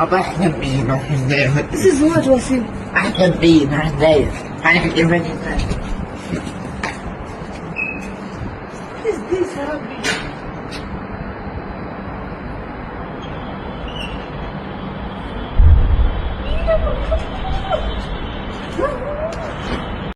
أبا أحلم بيه ما حزاير. This is what Wasim. أحلم بيه ما حزاير. أنا في الإيمان. What is this, Rabbi?